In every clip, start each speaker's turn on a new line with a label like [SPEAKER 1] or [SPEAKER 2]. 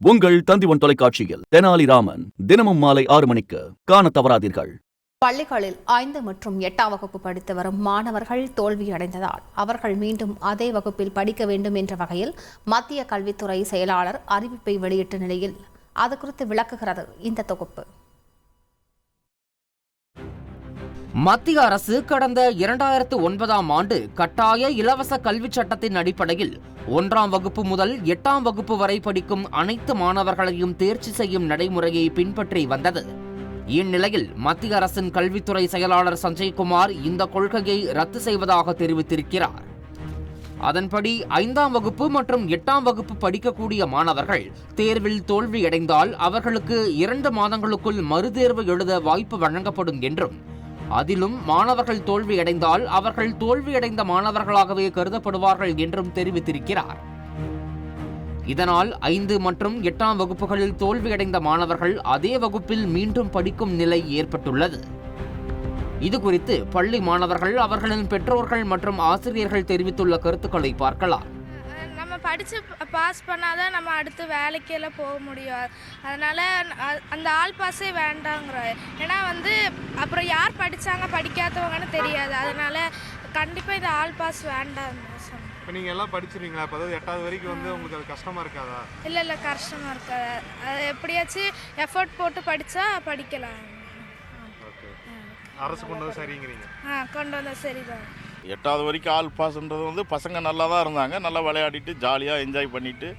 [SPEAKER 1] உங்கள் தந்திவன் தொலைக்காட்சியில் தெனாலிராமன் தினமும் மாலை 6 மணிக்கு காண தவறாதீர்கள்.
[SPEAKER 2] பள்ளிகளில் 5 மற்றும் 8ஆம் வகுப்பு படித்து வரும் மாணவர்கள் தோல்வியடைந்ததால் அவர்கள் மீண்டும் அதே வகுப்பில் படிக்க வேண்டும் என்ற வகையில் மத்திய கல்வித்துறை செயலாளர் அறிவிப்பை வெளியிட்ட நிலையில் அது குறித்து விளக்குகிறது இந்த தொகுப்பு.
[SPEAKER 3] மத்திய அரசு கடந்த 2009ஆம் ஆண்டு கட்டாய இலவச கல்வி சட்டத்தின் அடிப்படையில் 1ஆம் வகுப்பு முதல் 8ஆம் வகுப்பு வரை படிக்கும் அனைத்து மாணவர்களையும் தேர்ச்சி செய்யும் நடைமுறையை பின்பற்றி வந்தது. இந்நிலையில் மத்திய அரசின் கல்வித்துறை செயலாளர் சஞ்சய்குமார் இந்த கொள்கையை ரத்து செய்வதாக தெரிவித்திருக்கிறார். அதன்படி 5ஆம் வகுப்பு மற்றும் 8ஆம் வகுப்பு படிக்கக்கூடிய மாணவர்கள் தேர்வில் தோல்வியடைந்தால் அவர்களுக்கு 2 மாதங்களுக்குள் மறுதேர்வு எழுத வாய்ப்பு வழங்கப்படும் என்றும், அதிலும் மாணவர்கள் தோல்வியடைந்தால் அவர்கள் தோல்வியடைந்த மாணவர்களாகவே கருதப்படுவார்கள் என்றும் தெரிவித்திருக்கிறார். இதனால் 5 மற்றும் 8ஆம் வகுப்புகளில் தோல்வியடைந்த மாணவர்கள் அதே வகுப்பில் மீண்டும் படிக்கும் நிலை ஏற்பட்டுள்ளது. இதுகுறித்து பள்ளி மாணவர்கள், அவர்களின் பெற்றோர்கள் மற்றும் ஆசிரியர்கள் தெரிவித்துள்ள கருத்துக்களை பார்க்கலாம்.
[SPEAKER 4] நம்ம படித்து பாஸ் பண்ணாதான் நம்ம அடுத்து வேலைக்கெல்லாம் போக முடியும். அதனால் அந்த ஆல் பாஸே வேண்டாங்கிறோம். ஏன்னா அப்புறம் யார் படித்தாங்க படிக்காதவங்கன்னு தெரியாது. அதனால் கண்டிப்பாக இந்த ஆல் பாஸ் வேண்டாம்.
[SPEAKER 5] இப்போ நீங்கள் எல்லாம் படிச்சிருக்கீங்களா? இப்போ அதாவது 8வது வரைக்கும் உங்களுக்கு அது கஷ்டமாக இருக்காதா?
[SPEAKER 4] இல்லை கஷ்டமாக இருக்காது. அது எப்படியாச்சும் எஃபர்ட் போட்டு படித்தா படிக்கலாம்.
[SPEAKER 5] ஓகே, அரசு கொண்டு வந்து சரிங்கிறீங்க?
[SPEAKER 4] கொண்டு வந்தால் சரிதான்.
[SPEAKER 6] 8வது வரைக்கும் ஆல் பாஸ்ன்றது பசங்க நல்லா தான் இருந்தாங்க, நல்லா விளையாடிட்டு ஜாலியாக என்ஜாய் பண்ணிவிட்டு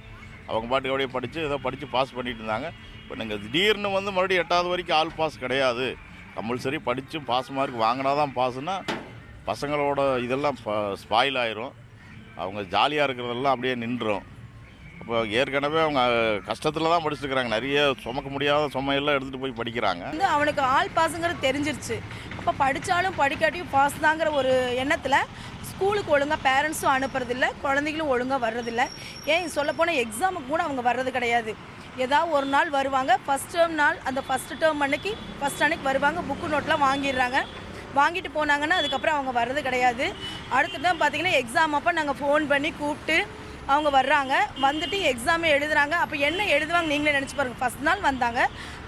[SPEAKER 6] அவங்க பாட்டுக்கு அப்படியே படித்து ஏதோ படித்து பாஸ் பண்ணிட்டு இருந்தாங்க. இப்போ நீங்கள் திடீர்னு மறுபடியும் 8வது வரைக்கும் ஆல் பாஸ் கிடையாது, கம்பல்சரி படித்து பாஸ் மார்க் வாங்கினா தான் பாஸ்னா பசங்களோட இதெல்லாம் ஸ்பாயில் ஆயிரும். அவங்க ஜாலியாக இருக்கிறதெல்லாம் அப்படியே நின்றுடும். இப்போ ஏற்கனவே அவங்க கஷ்டத்தில் தான் படிச்சுருக்கிறாங்க. நிறைய சுமக்க முடியாத சுமையெல்லாம் எடுத்துகிட்டு போய் படிக்கிறாங்க.
[SPEAKER 7] அவனுக்கு ஆல் பாஸுங்கிறது தெரிஞ்சிருச்சு. அப்போ படித்தாலும் படிக்காட்டியும் பாஸ் தாங்கிற ஒரு எண்ணத்தில் ஸ்கூலுக்கு ஒழுங்காக பேரண்ட்ஸும் அனுப்புறதில்ல, குழந்தைகளும் ஒழுங்காக வர்றதில்ல. ஏன் சொல்லப்போனால் எக்ஸாமுக்கு கூட அவங்க வர்றது கிடையாது. ஏதாவது ஒரு நாள் வருவாங்க, ஃபஸ்ட் டேர்ம் நாள், அந்த ஃபஸ்ட் டேர்ம் அன்னைக்கு வருவாங்க, புக்கு நோட்லாம் வாங்கிடுறாங்க. வாங்கிட்டு போனாங்கன்னா அதுக்கப்புறம் அவங்க வர்றது கிடையாது. அடுத்த டைம் பார்த்திங்கன்னா எக்ஸாம் அப்போ நாங்கள் ஃபோன் பண்ணி கூப்பிட்டு அவங்க வர்றாங்க, வந்துட்டு எக்ஸாமே எழுதுகிறாங்க. அப்போ என்ன எழுதுவாங்க நீங்களே நினச்சி பாருங்கள். ஃபஸ்ட் நாள் வந்தாங்க,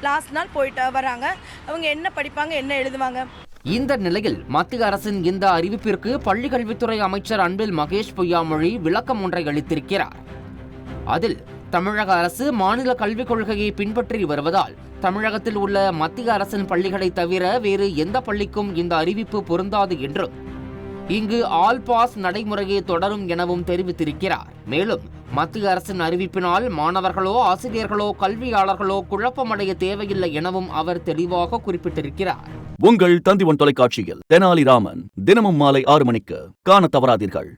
[SPEAKER 7] லாஸ்ட் நாள் போயிட்டு வராங்க. அவங்க என்ன படிப்பாங்க, என்ன எழுதுவாங்க?
[SPEAKER 3] இந்த நிலையில் மத்திய அரசின் இந்த அறிவிப்பிற்கு பள்ளி கல்வித்துறை அமைச்சர் அன்பில் மகேஷ் பொய்யாமொழி விளக்கம் ஒன்றை அளித்திருக்கிறார். அதில் தமிழக அரசு மாநில கல்விக் கொள்கையை பின்பற்றி வருவதால் தமிழகத்தில் உள்ள மத்திய அரசின் பள்ளிகளை தவிர வேறு எந்த பள்ளிக்கும் இந்த அறிவிப்பு பொருந்தாது என்றும், இங்கு ஆல் பாஸ் நடைமுறையே தொடரும் எனவும் தெரிவித்திருக்கிறார். மேலும் மத்திய அரசின் அறிவிப்பினால் மாணவர்களோ ஆசிரியர்களோ கல்வியாளர்களோ குழப்பமடைய தேவையில்லை எனவும் அவர் தெளிவாக குறிப்பிட்டிருக்கிறார்.
[SPEAKER 1] உங்கள் தந்திவன் தொலைக்காட்சியில் தெனாலிராமன் தினமும் மாலை 6 மணிக்கு காண தவறாதீர்கள்.